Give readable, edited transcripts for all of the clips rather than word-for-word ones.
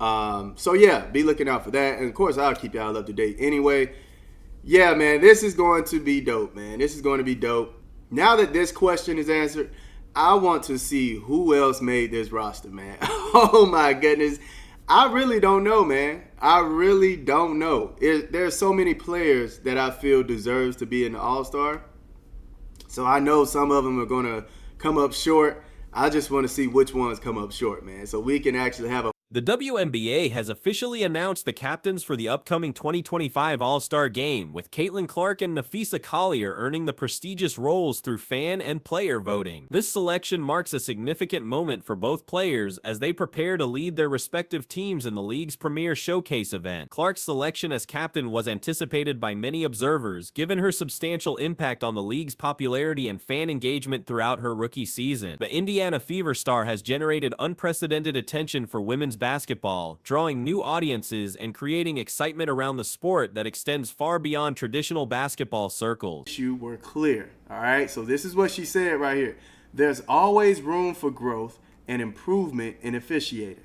So yeah, be looking out for that. And of course, I'll keep y'all up to date anyway. Yeah, man, this is going to be dope, man. This is going to be dope. Now that this question is answered, I want to see who else made this roster, man. Oh my goodness. I really don't know, man. I really don't know. There's so many players that I feel deserves to be in the All-Star. So I know some of them are going to come up short. I just want to see which ones come up short, man. So we can actually have a... The WNBA has officially announced the captains for the upcoming 2025 All-Star Game, with Caitlin Clark and NAPHEESA Collier earning the prestigious roles through fan and player voting. This selection marks a significant moment for both players as they prepare to lead their respective teams in the league's premier showcase event. Clark's selection as captain was anticipated by many observers, given her substantial impact on the league's popularity and fan engagement throughout her rookie season. The Indiana Fever star has generated unprecedented attention for women's basketball, drawing new audiences and creating excitement around the sport that extends far beyond traditional basketball circles. You were clear, all right? So this is what she said right here. There's always room for growth and improvement in officiating.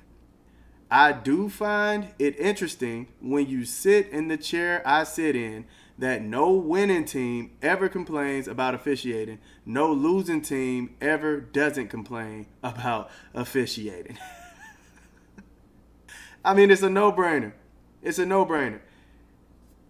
I do find it interesting when you sit in the chair I sit in that no winning team ever complains about officiating. No losing team ever doesn't complain about officiating. I mean, it's a no-brainer. It's a no-brainer.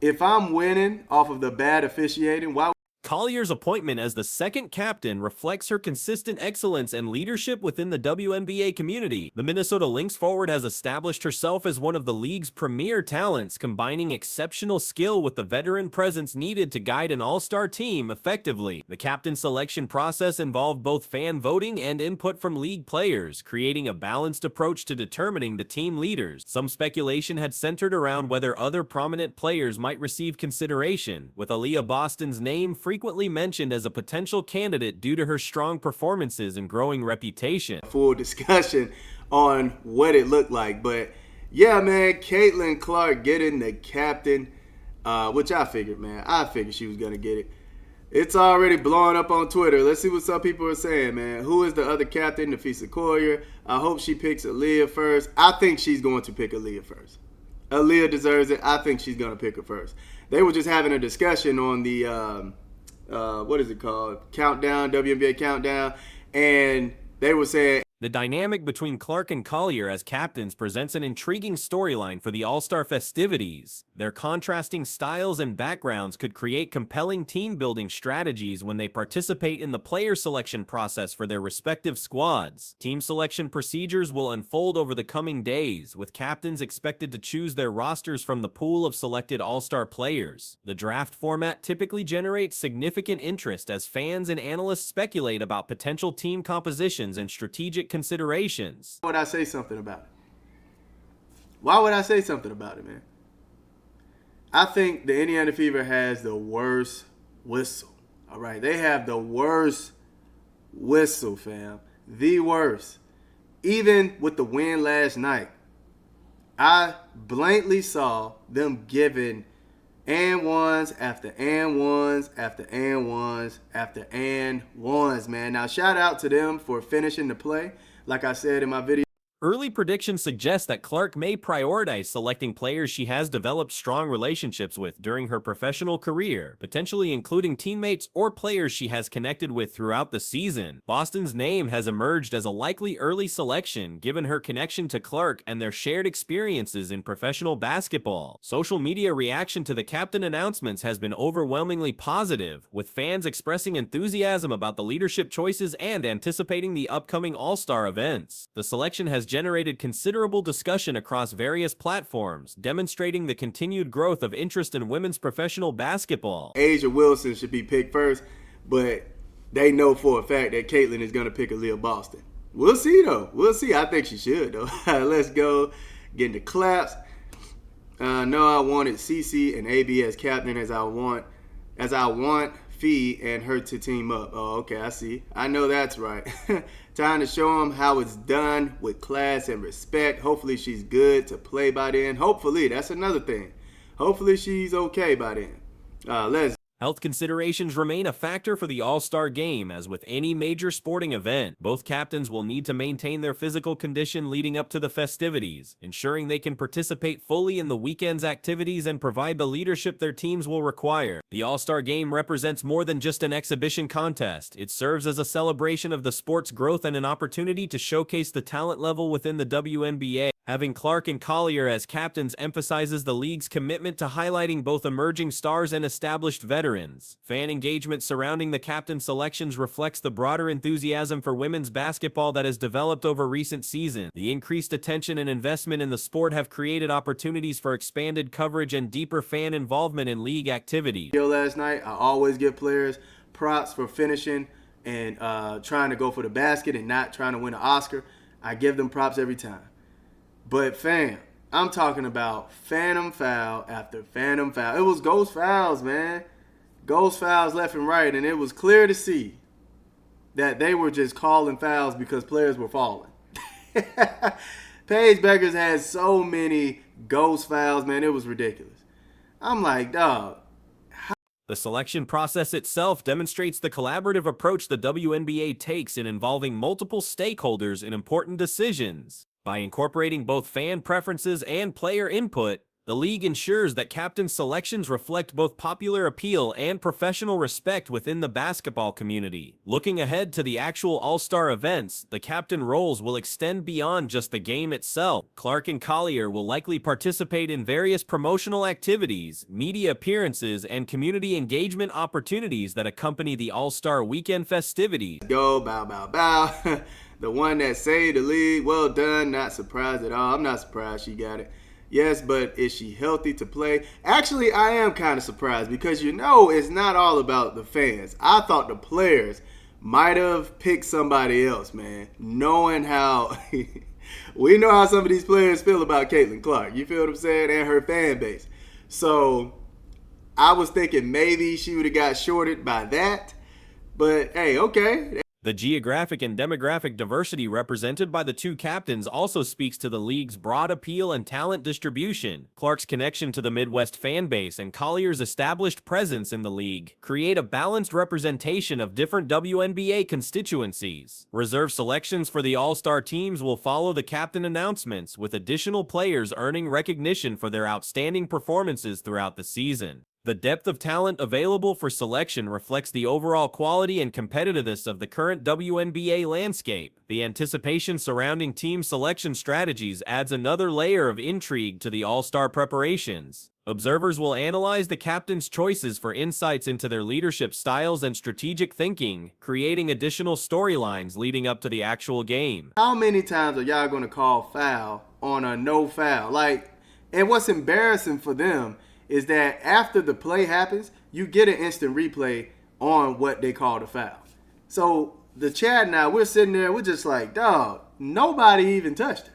If I'm winning off of the bad officiating, why? Collier's appointment as the second captain reflects her consistent excellence and leadership within the WNBA community. The Minnesota Lynx forward has established herself as one of the league's premier talents, combining exceptional skill with the veteran presence needed to guide an all-star team effectively. The captain selection process involved both fan voting and input from league players, creating a balanced approach to determining the team leaders. Some speculation had centered around whether other prominent players might receive consideration, with Aaliyah Boston's name frequently mentioned as a potential candidate due to her strong performances and growing reputation. Full discussion on what it looked like, but yeah, man, Caitlin Clark getting the captain, which I figured, man. I figured she was gonna get it. It's already blowing up on Twitter. Let's see what some people are saying, man. Who is the other captain? NAPHEESA Collier. I hope she picks Aaliyah first. I think she's going to pick Aaliyah first. Aaliyah deserves it. I think she's gonna pick her first. They were just having a discussion on the what is it called? Countdown, WNBA Countdown. And they were saying the dynamic between Clark and Collier as captains presents an intriguing storyline for the All-Star festivities. Their contrasting styles and backgrounds could create compelling team-building strategies when they participate in the player selection process for their respective squads. Team selection procedures will unfold over the coming days, with captains expected to choose their rosters from the pool of selected All-Star players. The draft format typically generates significant interest as fans and analysts speculate about potential team compositions and strategic considerations. Why would I say something about it? Why would I say something about it, man? I think the Indiana Fever has the worst whistle. All right, they have the worst whistle, fam. The worst. Even with the win last night, I blankly saw them giving and ones after and ones after and ones after and ones, man. Now, shout out to them for finishing the play. Like I said in my video. Early predictions suggest that Clark may prioritize selecting players she has developed strong relationships with during her professional career, potentially including teammates or players she has connected with throughout the season. Boston's name has emerged as a likely early selection given her connection to Clark and their shared experiences in professional basketball. Social media reaction to the captain announcements has been overwhelmingly positive, with fans expressing enthusiasm about the leadership choices and anticipating the upcoming All-Star events. The selection has generated considerable discussion across various platforms, demonstrating the continued growth of interest in women's professional basketball. A'ja Wilson should be picked first, but they know for a fact that Caitlin is going to pick Aaliyah Boston. We'll see, though. We'll see. I think she should, though. Let's go. Get into claps. No, I wanted CC and AB as captain as I want Fee and her to team up. Oh, okay, I see. I know that's right. Time to show them how it's done with class and respect. Hopefully she's good to play by then. Hopefully, that's another thing. Hopefully she's okay by then. Let's Health considerations remain a factor for the All-Star game, as with any major sporting event. Both captains will need to maintain their physical condition leading up to the festivities, ensuring they can participate fully in the weekend's activities and provide the leadership their teams will require. The All-Star game represents more than just an exhibition contest. It serves as a celebration of the sport's growth and an opportunity to showcase the talent level within the WNBA. Having Clark and Collier as captains emphasizes the league's commitment to highlighting both emerging stars and established veterans. Fan engagement surrounding the captain selections reflects the broader enthusiasm for women's basketball that has developed over recent seasons. The increased attention and investment in the sport have created opportunities for expanded coverage and deeper fan involvement in league activities. Last night, I always give players props for finishing and trying to go for the basket and not trying to win an Oscar. I give them props every time. But fam, I'm talking about phantom foul after phantom foul. It was ghost fouls, man. Ghost fouls left and right, and it was clear to see that they were just calling fouls because players were falling. Paige Bueckers had so many ghost fouls, man. It was ridiculous. I'm like, dog. The selection process itself demonstrates the collaborative approach the WNBA takes in involving multiple stakeholders in important decisions. By incorporating both fan preferences and player input, the league ensures that captain selections reflect both popular appeal and professional respect within the basketball community. Looking ahead to the actual All-Star events, the captain roles will extend beyond just the game itself. Clark and Collier will likely participate in various promotional activities, media appearances, and community engagement opportunities that accompany the All-Star weekend festivities. Go, bow, bow, bow. The one that saved the league. Well done. Not surprised at all. I'm not surprised she got it. Yes, but is she healthy to play? Actually, I am kind of surprised because, it's not all about the fans. I thought the players might have picked somebody else, man. Knowing how we know how some of these players feel about Caitlin Clark. You feel what I'm saying? And her fan base. So I was thinking maybe she would have got shorted by that. But, hey, okay. The geographic and demographic diversity represented by the two captains also speaks to the league's broad appeal and talent distribution. Clark's connection to the Midwest fan base and Collier's established presence in the league create a balanced representation of different WNBA constituencies. Reserve selections for the All-Star teams will follow the captain announcements, with additional players earning recognition for their outstanding performances throughout the season. The depth of talent available for selection reflects the overall quality and competitiveness of the current WNBA landscape. The anticipation surrounding team selection strategies adds another layer of intrigue to the All-Star preparations. Observers will analyze the captain's choices for insights into their leadership styles and strategic thinking, creating additional storylines leading up to the actual game. How many times are y'all going to call foul on a no foul? And what's embarrassing for them is that after the play happens, you get an instant replay on what they call the foul. So the chat and I, we're sitting there, we're just like, dog, nobody even touched her.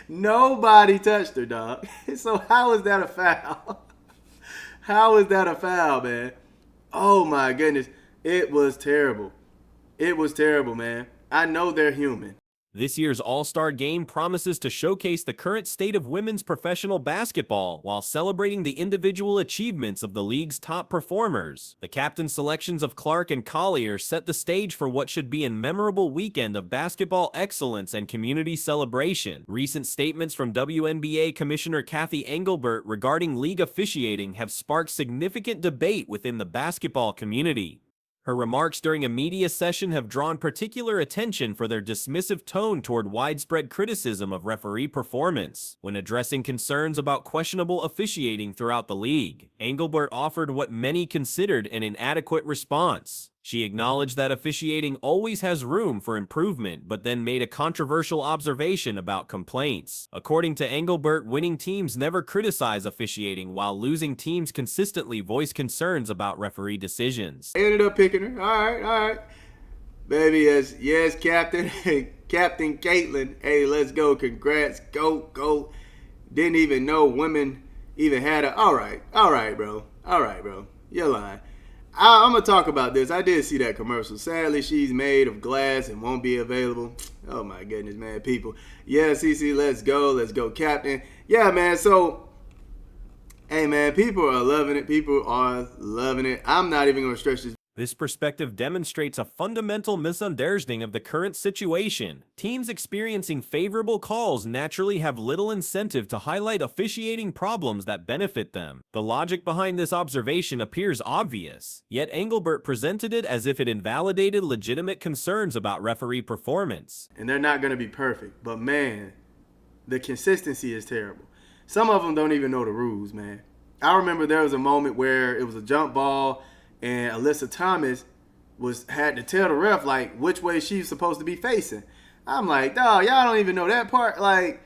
Nobody touched her, dog. So how is that a foul? How is that a foul, man? Oh my goodness. It was terrible. It was terrible, man. I know they're human. This year's All-Star Game promises to showcase the current state of women's professional basketball while celebrating the individual achievements of the league's top performers. The captain selections of Clark and Collier set the stage for what should be a memorable weekend of basketball excellence and community celebration. Recent statements from WNBA Commissioner Cathy Engelbert regarding league officiating have sparked significant debate within the basketball community. Her remarks during a media session have drawn particular attention for their dismissive tone toward widespread criticism of referee performance. When addressing concerns about questionable officiating throughout the league, Engelbert offered what many considered an inadequate response. She acknowledged that officiating always has room for improvement, but then made a controversial observation about complaints. According to Engelbert, winning teams never criticize officiating, while losing teams consistently voice concerns about referee decisions. I ended up picking her. All right. Baby, yes, Captain. Captain Caitlin. Hey, let's go. Congrats. Go. Didn't even know women even had a... All right, bro. You're lying. I'm going to talk about this. I did see that commercial. Sadly, she's made of glass and won't be available. Oh, my goodness, man. People. Yeah, CC, let's go. Let's go, Captain. Yeah, man. So, Hey, man, people are loving it. People are loving it. I'm not even going to stretch this. This perspective demonstrates a fundamental misunderstanding of the current situation. Teams experiencing favorable calls naturally have little incentive to highlight officiating problems that benefit them. The logic behind this observation appears obvious, yet Engelbert presented it as if it invalidated legitimate concerns about referee performance. And they're not going to be perfect, but man, the consistency is terrible. Some of them don't even know the rules, man. I remember there was a moment where it was a jump ball and Alyssa Thomas had to tell the ref like which way she's supposed to be facing. I'm like, dog, y'all don't even know that part. Like,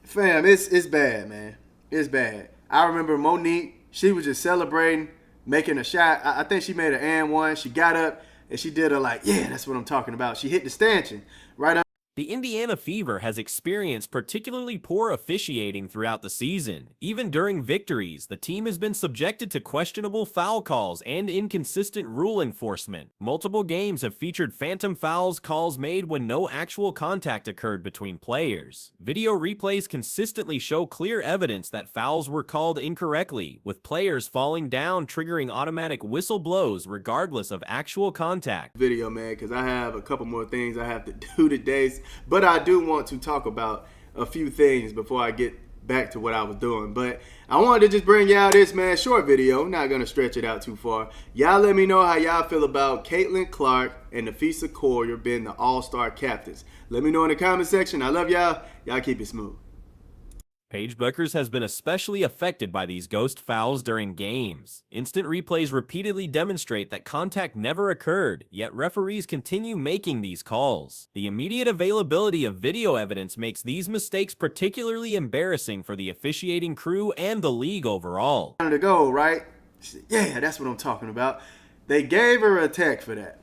fam, it's bad, man. It's bad. I remember Monique, she was just celebrating, making a shot. I think she made an and one. She got up and she did a like, yeah, that's what I'm talking about. She hit the stanchion right on. The Indiana Fever has experienced particularly poor officiating throughout the season. Even during victories, the team has been subjected to questionable foul calls and inconsistent rule enforcement. Multiple games have featured phantom fouls calls made when no actual contact occurred between players. Video replays consistently show clear evidence that fouls were called incorrectly, with players falling down triggering automatic whistle blows regardless of actual contact. Video, man, because I have a couple more things I have to do today. But I do want to talk about a few things before I get back to what I was doing. But I wanted to just bring y'all this, man, short video. I'm not going to stretch it out too far. Y'all let me know how y'all feel about Caitlin Clark and NAPHEESA Collier being the all-star captains. Let me know in the comment section. I love y'all. Y'all keep it smooth. Paige Bueckers has been especially affected by these ghost fouls during games. Instant replays repeatedly demonstrate that contact never occurred, yet referees continue making these calls. The immediate availability of video evidence makes these mistakes particularly embarrassing for the officiating crew and the league overall. To go, right? Yeah, that's what I'm talking about. They gave her a tech for that.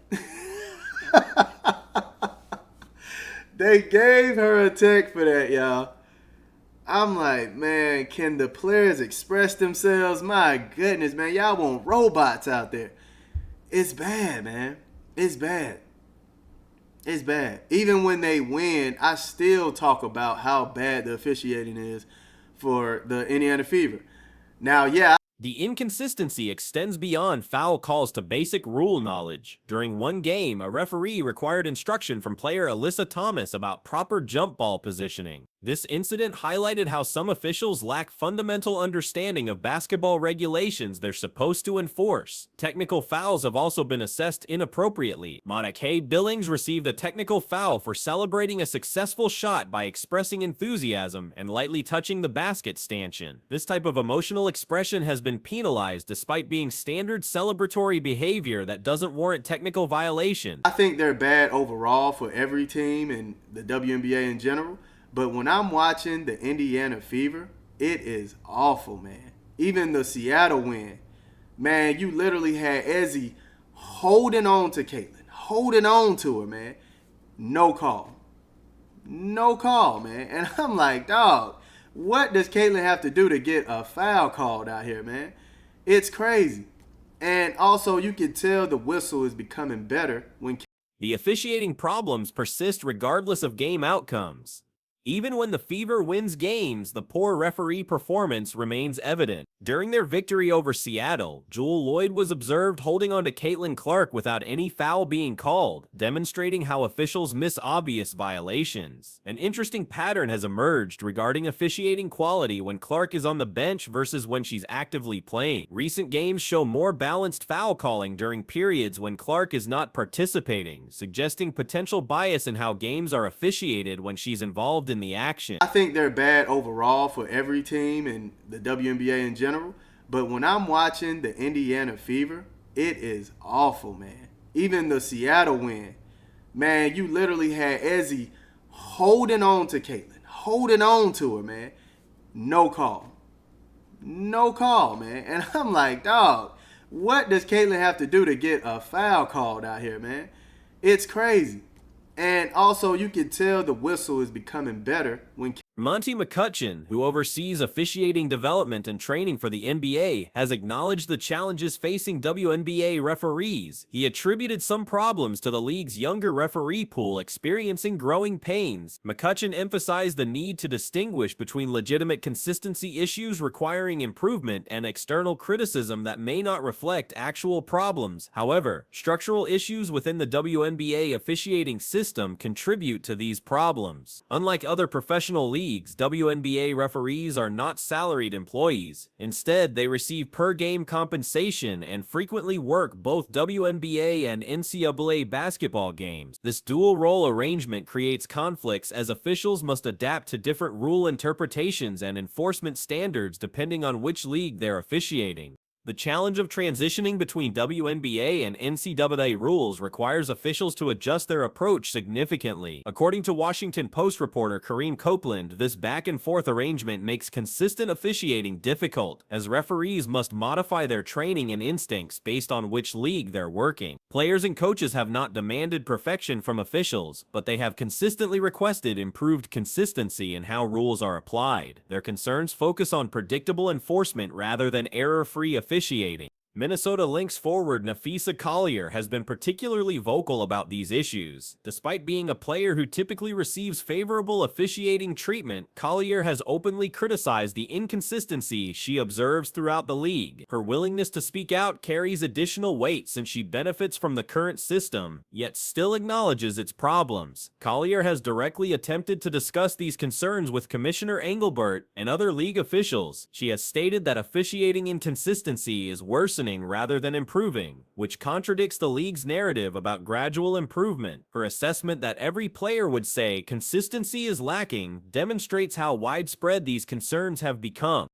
They gave her a tech for that, y'all. I'm like, man, can the players express themselves? My goodness, man. Y'all want robots out there. It's bad, man. It's bad. It's bad. Even when they win, I still talk about how bad the officiating is for the Indiana Fever. Now, yeah. The inconsistency extends beyond foul calls to basic rule knowledge. During one game, a referee required instruction from player Alyssa Thomas about proper jump ball positioning. This incident highlighted how some officials lack fundamental understanding of basketball regulations they're supposed to enforce. Technical fouls have also been assessed inappropriately. Monica Billings received a technical foul for celebrating a successful shot by expressing enthusiasm and lightly touching the basket stanchion. This type of emotional expression has been penalized despite being standard celebratory behavior that doesn't warrant technical violation. I think they're bad overall for every team and the WNBA in general. But when I'm watching the Indiana Fever, it is awful, man. Even the Seattle win, man, you literally had Ezzy holding on to Caitlin, holding on to her, man. No call. No call, man. And I'm like, dog, what does Caitlin have to do to get a foul called out here, man? It's crazy. And also, you can tell the whistle is becoming better when... The officiating problems persist regardless of game outcomes. Even when the Fever wins games, the poor referee performance remains evident. During their victory over Seattle, Jewel Lloyd was observed holding on to Caitlin Clark without any foul being called, demonstrating how officials miss obvious violations. An interesting pattern has emerged regarding officiating quality when Clark is on the bench versus when she's actively playing. Recent games show more balanced foul calling during periods when Clark is not participating, suggesting potential bias in how games are officiated when she's involved in the action. I think they're bad overall for every team and the WNBA in general, but when I'm watching the Indiana Fever, it is awful, man. Even the Seattle win, man, you literally had Ezzy holding on to Caitlin, holding on to her, man. No call. No call, man. And I'm like, dog, what does Caitlin have to do to get a foul called out here, man? It's crazy. And also, you can tell the whistle is becoming better when... Monty McCutcheon, who oversees officiating development and training for the NBA, has acknowledged the challenges facing WNBA referees. He attributed some problems to the league's younger referee pool experiencing growing pains. McCutcheon emphasized the need to distinguish between legitimate consistency issues requiring improvement and external criticism that may not reflect actual problems. However, structural issues within the WNBA officiating system contribute to these problems. Unlike other professional leagues, WNBA referees are not salaried employees. Instead, they receive per-game compensation and frequently work both WNBA and NCAA basketball games. This dual-role arrangement creates conflicts as officials must adapt to different rule interpretations and enforcement standards depending on which league they're officiating. The challenge of transitioning between WNBA and NCAA rules requires officials to adjust their approach significantly. According to Washington Post reporter Kareem Copeland, this back-and-forth arrangement makes consistent officiating difficult, as referees must modify their training and instincts based on which league they're working. Players and coaches have not demanded perfection from officials, but they have consistently requested improved consistency in how rules are applied. Their concerns focus on predictable enforcement rather than error-free officiating. Minnesota Lynx forward NAPHEESA Collier has been particularly vocal about these issues. Despite being a player who typically receives favorable officiating treatment, Collier has openly criticized the inconsistency she observes throughout the league. Her willingness to speak out carries additional weight since she benefits from the current system, yet still acknowledges its problems. Collier has directly attempted to discuss these concerns with Commissioner Engelbert and other league officials. She has stated that officiating inconsistency is worsening rather than improving, which contradicts the league's narrative about gradual improvement. Her assessment that every player would say consistency is lacking demonstrates how widespread these concerns have become.